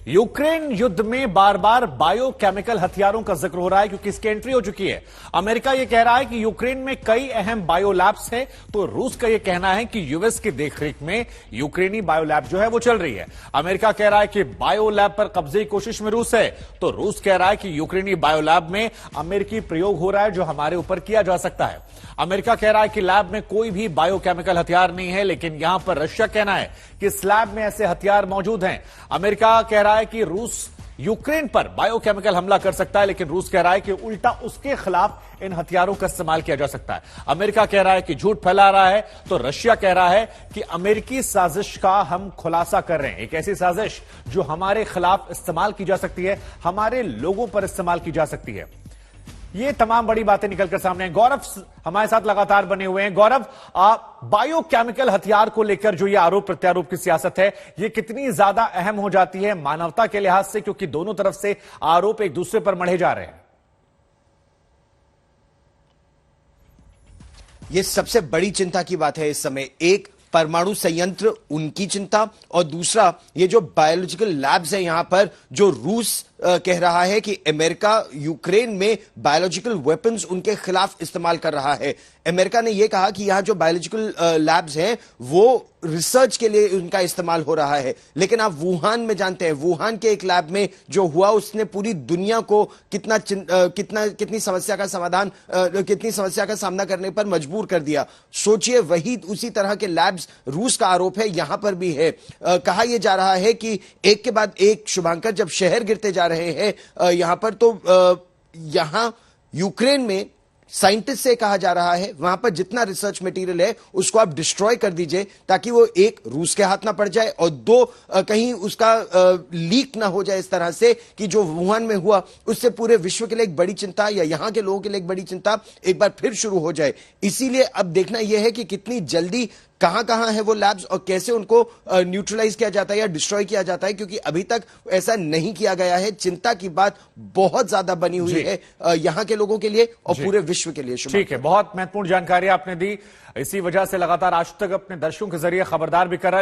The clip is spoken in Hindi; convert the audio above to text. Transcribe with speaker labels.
Speaker 1: यूक्रेन युद्ध में बार बार बायोकेमिकल हथियारों का जिक्र हो रहा है क्योंकि इसकी एंट्री हो चुकी है। अमेरिका यह कह रहा है कि यूक्रेन में कई अहम बायो लैब्स हैं, तो रूस का यह कहना है कि यूएस की देखरेख में यूक्रेनी बायो लैब जो है वो चल रही है। अमेरिका कह रहा है कि बायो लैब पर कब्जे की कोशिश में रूस है, तो रूस कह रहा है कि यूक्रेनी बायो लैब में अमेरिकी प्रयोग हो रहा है जो हमारे ऊपर किया जा सकता है। अमेरिका कह रहा है कि लैब में कोई भी बायोकेमिकल हथियार नहीं है, लेकिन यहां पर रशिया कहना है कि इस लैब में ऐसे हथियार मौजूद हैं। अमेरिका कह रहा है कि रूस यूक्रेन पर बायोकेमिकल हमला कर सकता है, लेकिन रूस कह रहा है कि उल्टा उसके खिलाफ इन हथियारों का इस्तेमाल किया जा सकता है। अमेरिका कह रहा है कि झूठ फैला रहा है, तो रशिया कह रहा है कि अमेरिकी साजिश का हम खुलासा कर रहे हैं। एक ऐसी साजिश जो हमारे खिलाफ इस्तेमाल की जा सकती है, हमारे लोगों पर इस्तेमाल की जा सकती है। ये तमाम बड़ी बातें निकलकर सामने हैं। गौरव हमारे साथ लगातार बने हुए हैं। गौरव, बायोकेमिकल हथियार को लेकर जो ये आरोप प्रत्यारोप की सियासत है, ये कितनी ज्यादा अहम हो जाती है मानवता के लिहाज से, क्योंकि दोनों तरफ से आरोप एक दूसरे पर मढ़े जा रहे हैं।
Speaker 2: ये सबसे बड़ी चिंता की बात है इस समय। एक, परमाणु संयंत्र, उनकी चिंता, और दूसरा ये जो बायोलॉजिकल लैब्स है यहां पर, जो रूस कह रहा है कि अमेरिका यूक्रेन में बायोलॉजिकल वेपन्स उनके खिलाफ इस्तेमाल कर रहा है। अमेरिका ने यह कहा कि यहां जो बायोलॉजिकल लैब्स हैं वो रिसर्च के लिए उनका इस्तेमाल हो रहा है, लेकिन आप वुहान में जानते हैं, वुहान के एक लैब में जो हुआ उसने पूरी दुनिया को कितनी समस्या का सामना करने पर मजबूर कर दिया। सोचिए, वही उसी तरह के लैब्स रूस का आरोप है यहां पर भी है। कहा यह जा रहा है कि एक के बाद एक, शुभांकर, जब शहर गिरते जा रहे हैं यहां पर, तो यहां यूक्रेन में साइंटिस्ट से कहा जा रहा है वहां पर जितना रिसर्च मटेरियल है उसको आप डिस्ट्रॉय कर दीजिए, ताकि वो एक, रूस के हाथ ना पड़ जाए, और दो, कहीं उसका लीक ना हो जाए इस तरह से कि जो वुहान में हुआ उससे पूरे विश्व के लिए एक बड़ी चिंता, या यहां के लोगों के लिए एक बड़ी चिंता एक बार फिर शुरू हो जाए। इसीलिए अब देखना यह है कि कितनी जल्दी कहां है वो लैब्स और कैसे उनको न्यूट्रलाइज किया जाता है या डिस्ट्रॉय किया जाता है, क्योंकि अभी तक ऐसा नहीं किया गया है। चिंता की बात बहुत ज्यादा बनी हुई है यहां के लोगों के लिए और पूरे विश्व के लिए।
Speaker 1: ठीक है, बहुत महत्वपूर्ण जानकारी आपने दी। इसी वजह से लगातार आज तक अपने दर्शकों के जरिए खबरदार भी कर रहा है।